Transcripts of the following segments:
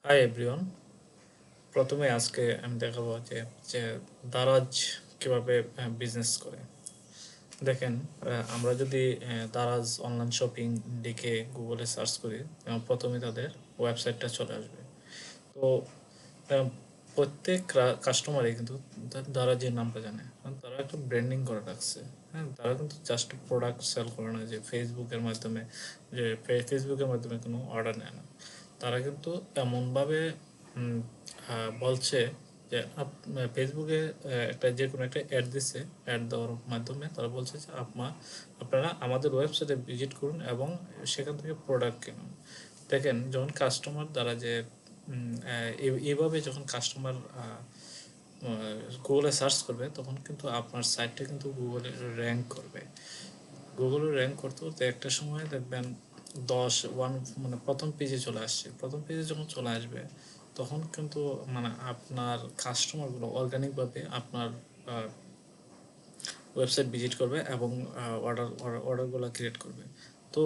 Hi everyone. প্রথমে আজকে আমি দেখাবো যে যে দারাজ কিভাবে বিজনেস করে। দেখেন, আমরা যদি দারাজ অনলাইন শপিং লিখে গুগলে সার্চ করি, প্রথমে তাদের ওয়েবসাইটটা চলে আসবে। তো আহ, প্রত্যেক কাস্টমারই কিন্তু দারাজের নামটা জানে, কারণ তারা একটা ব্র্যান্ডিং করে রাখছে। হ্যাঁ, তারা কিন্তু জাস্ট প্রোডাক্ট সেল করে না যে ফেসবুকের মাধ্যমে, যে ফেসবুকের মাধ্যমে কোনো অর্ডার নেয় না। তারা কিন্তু এমনভাবে উম, বলছে যে ফেসবুকে একটা যে কোনো একটা অ্যাড দিছে, অ্যাড দেওয়ার মাধ্যমে তারা বলছে যে আপনারা আমাদের ওয়েবসাইটে ভিজিট করুন এবং সেখান থেকে প্রোডাক্ট কিনুন। দেখেন, যখন কাস্টমার দ্বারা যে এইভাবে যখন কাস্টমার গুগলে সার্চ করবে, তখন কিন্তু আপনার সাইটটা কিন্তু গুগলে র্যাঙ্ক করবে। গুগলে র্যাঙ্ক করতে করতে একটা সময় দেখবেন 10 মানে প্রথম পেজে চলে আসছে। প্রথম পেজে যখন চলে আসবে, তখন কিন্তু মানে আপনার কাস্টমারগুলো অর্গানিকভাবে আপনার ওয়েবসাইট ভিজিট করবে এবং অর্ডারগুলো ক্রিয়েট করবে। তো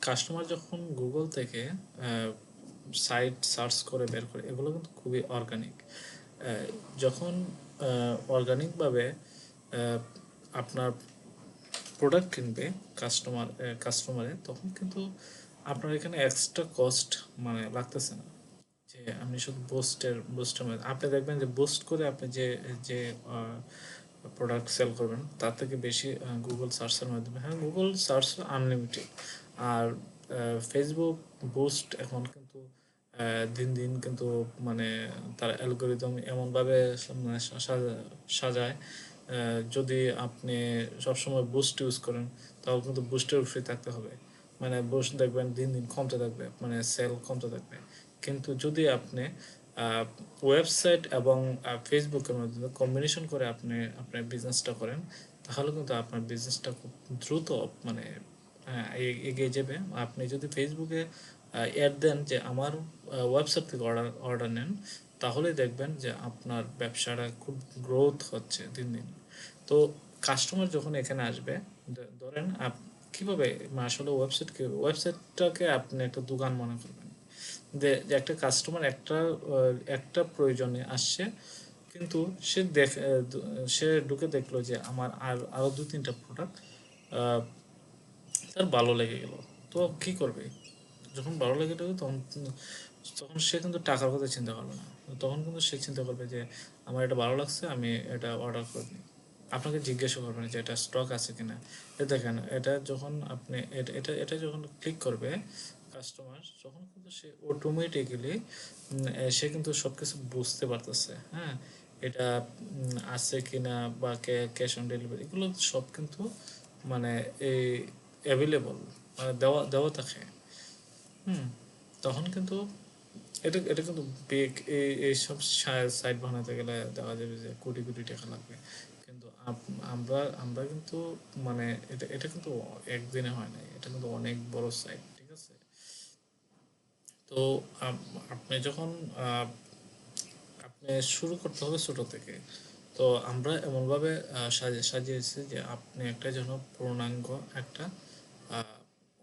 কাস্টমার যখন গুগল থেকে সাইট সার্চ করে বের করে, এগুলো কিন্তু খুবই অর্গানিক। যখন অর্গানিকভাবে আপনার প্রোডাক্ট কিনবে কাস্টমারে, তখন কিন্তু আপনার এখানে এক্সট্রা কস্ট মানে লাগতেছে না। যে আপনি শুধু বুস্টের মধ্যে আপনি দেখবেন যে বুস্ট করে আপনি যে যে প্রোডাক্ট সেল করবেন, তার থেকে বেশি গুগল সার্চের মাধ্যমে। হ্যাঁ, গুগল সার্চ আনলিমিটেড। আর ফেসবুক বুস্ট এখন কিন্তু দিন দিন কিন্তু মানে তার অ্যালগোরিদম এমনভাবে মানে সাজায়, যদি আপনি সবসময় বুস্ট ইউজ করেন, তাহলে কিন্তু বুস্টের ফ্রি থাকতে হবে। মানে বুস্ট দেখবেন দিন দিন কমতে থাকবে, মানে সেল কমতে থাকবে। কিন্তু যদি আপনি ওয়েবসাইট এবং ফেসবুকের মধ্যে কম্বিনেশন করে আপনি আপনার বিজনেসটা করেন, তাহলে কিন্তু আপনার বিজনেসটা খুব দ্রুত মানে এগিয়ে যাবে। আপনি যদি ফেসবুকে অ্যাড দেন যে আমার ওয়েবসাইট থেকে অর্ডার নেন, তাহলেই দেখবেন যে আপনার ব্যবসাটা খুব গ্রোথ হচ্ছে দিন দিন। তো কাস্টমার যখন এখানে আসবে, ধরেন কিভাবে আসলে ওয়েবসাইটটাকে আপনি একটা দোকান মনে করবেন। যে একটা কাস্টমার একটা প্রয়োজনে আসছে, কিন্তু সে ঢুকে দেখলো যে আমার আরো দু তিনটা প্রোডাক্ট তার ভালো লেগে গেল। তো কি করবে? যখন ভালো লেগে গেল, তখন তখন সে কিন্তু টাকার কথা চিন্তা করবে না। তখন কিন্তু সে চিন্তা করবে যে আমার এটা ভালো লাগছে, আমি এটা অর্ডার করে নিই। আপনাকে জিজ্ঞাসা করবেন যে এটা স্টক আছে কিনা। দেখেন, এটা যখন আপনি এটা এটা এটা যখন ক্লিক করবে কাস্টমার, তখন কিন্তু সে অটোমেটিক্যালি সে কিন্তু সবকিছু বুঝতে পারতেছে। হ্যাঁ, এটা আছে কিনা বা ক্যাশ অন ডেলিভারি, এগুলো সব কিন্তু মানে এই অ্যাভেলেবল, মানে দেওয়া দেওয়া থাকে। হুম, তখন কিন্তু এটা এটা কিন্তু বেগ এইসব সাইট বানাতে গেলে দেখা যাবে যে কোটি কোটি টাকা লাগবে। কিন্তু আমরা আমরা কিন্তু মানে এটা এটা কিন্তু একদিনে হয় নাই, এটা কিন্তু অনেক বড় সাইট, ঠিক আছে? তো আপনি যখন আহ, আপনি শুরু করতে হবে ছোট থেকে। তো আমরা এমনভাবে সাজিয়েছি যে আপনি একটা যেন পূর্ণাঙ্গ একটা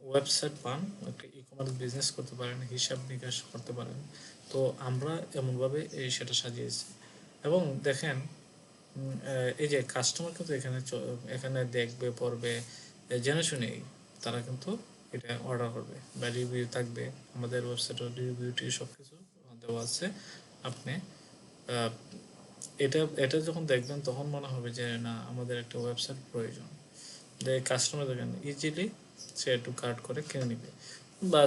ওয়েবসাইট পান, একটা ই কমার্স বিজনেস করতে পারেন, হিসাব নিকাশ করতে পারেন। তো আমরা এমনভাবে সেটা সাজিয়েছি। এবং দেখেন, এই যে কাস্টমার কিন্তু এখানে দেখবে, পড়বে, জেনে শুনেই তারা কিন্তু এটা অর্ডার করবে বা রিভিউ থাকবে। আমাদের ওয়েবসাইটে রিভিউ টিভিউ সব কিছু দেওয়া আছে। আপনি আহ, এটা এটা যখন দেখবেন, তখন মনে হবে যে না, আমাদের একটা ওয়েবসাইট প্রয়োজন। যে কাস্টমার দেখেন ইজিলি সে একটু কার্ট করে কিনে নিবে। বা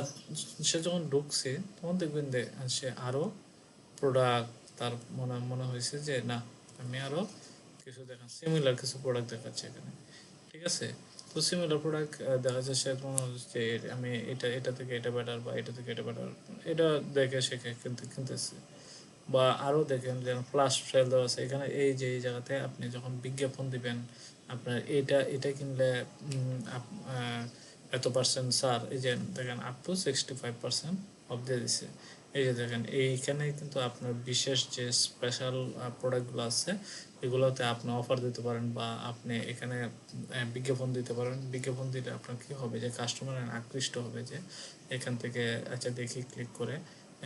সে যখন ঢুকছে, তখন দেখবেন যে সে আরও প্রোডাক্ট, তার মনে মনে হয়েছে যে না, আমি আরও কিছু সিমিলার কিছু প্রোডাক্ট দেখাচ্ছে এখানে, ঠিক আছে? তো সিমিলার প্রোডাক্ট দেখা যাচ্ছে, সে মনে হচ্ছে যে আমি এটা থেকে এটা বেটার বা এটা থেকে এটা বেটার, এটা দেখে সে কিনতেছে। বা আরও দেখেন যে ফ্লাশ সেল দেওয়া আছে এখানে, এই যে এই জায়গাতে আপনি যখন বিজ্ঞাপন দিবেন, আপনার এটা কিনলে এত পার্সেন্ট স্যার, এই যে দেখেন আপ টু 65% অফ দিয়ে দিছে। এই যে দেখেন, এইখানে কিন্তু আপনার বিশেষ যে স্পেশাল প্রোডাক্টগুলো আছে, এগুলোতে আপনি অফার দিতে পারেন বা আপনি এখানে বিজ্ঞাপন দিতে পারেন। বিজ্ঞাপন দিলে আপনার কী হবে, যে কাস্টমার আকৃষ্ট হবে যে এখান থেকে আচ্ছা দেখি ক্লিক করে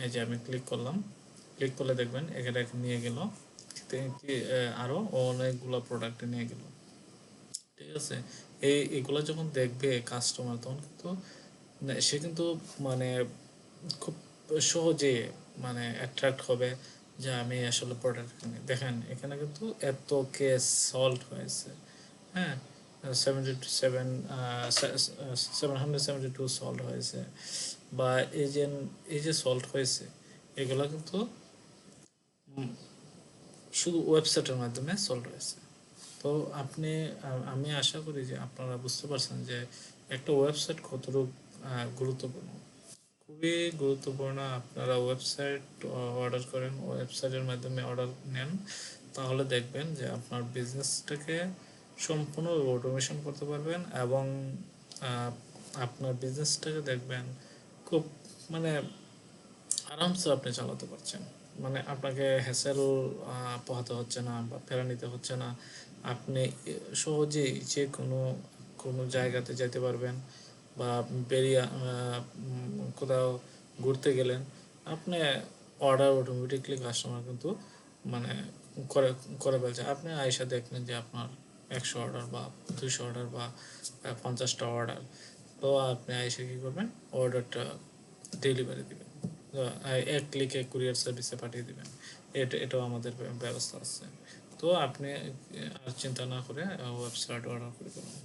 এই যে আমি ক্লিক করলাম, ক্লিক করলে দেখবেন এখানে নিয়ে গেল আরও অনেকগুলো প্রোডাক্টে নিয়ে গেল। ঠিক আছে, এগুলো যখন দেখবে কাস্টমার তখন কিন্তু সে কিন্তু মানে খুব সহজে মানে অ্যাট্রাক্ট হবে যে আমি আসলে প্রোডাক্ট কিনি। দেখেন এখানে কিন্তু এত কেস সলভ হয়েছে, হ্যাঁ, 77 772 সলভ হয়েছে, বা এই যে সলভ হয়েছে এগুলো কিন্তু শুধু ওয়েবসাইটের মাধ্যমে সলভ হয়েছে। তো আপনি আমি আশা করি যে আপনারা বুঝতে পারছেন যে একটা ওয়েবসাইট কতটুকু গুরুত্বপূর্ণ। খুবই গুরুত্বপূর্ণ। আপনারা ওয়েবসাইট অর্ডার করেন, ওয়েবসাইটের মাধ্যমে অর্ডার নেন, তাহলে দেখবেন যে আপনার বিজনেসটাকে সম্পূর্ণ অটোমেশন করতে পারবেন, এবং আপনার বিজনেসটাকে দেখবেন খুব মানে আরামসে আপনি চালাতে পারছেন। মানে আপনাকে হ্যাসেল পোহাতে হচ্ছে না বা প্যারা নিতে হচ্ছে না। আপনি সহজেই যে কোনো জায়গাতে যেতে পারবেন, বা বেরিয়ে কোথাও ঘুরতে গেলেন, আপনি অর্ডার অটোমেটিকলি কাস্টমার কিন্তু মানে করে করে ফেলছে। আপনি আইসা দেখলেন যে আপনার 100 অর্ডার বা 200 অর্ডার বা 50টা অর্ডার, তো আপনি আইসা কী করবেন, অর্ডারটা ডেলিভারি দিবেন, এক ক্লিকে কুরিয়ার সার্ভিসে পাঠিয়ে দিবেন। এটাও আমাদের ব্যবস্থা আছে। তো আপনি আর চিন্তা না করে ওয়েবসাইট অর্ডার করে দেবেন।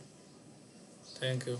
Thank you.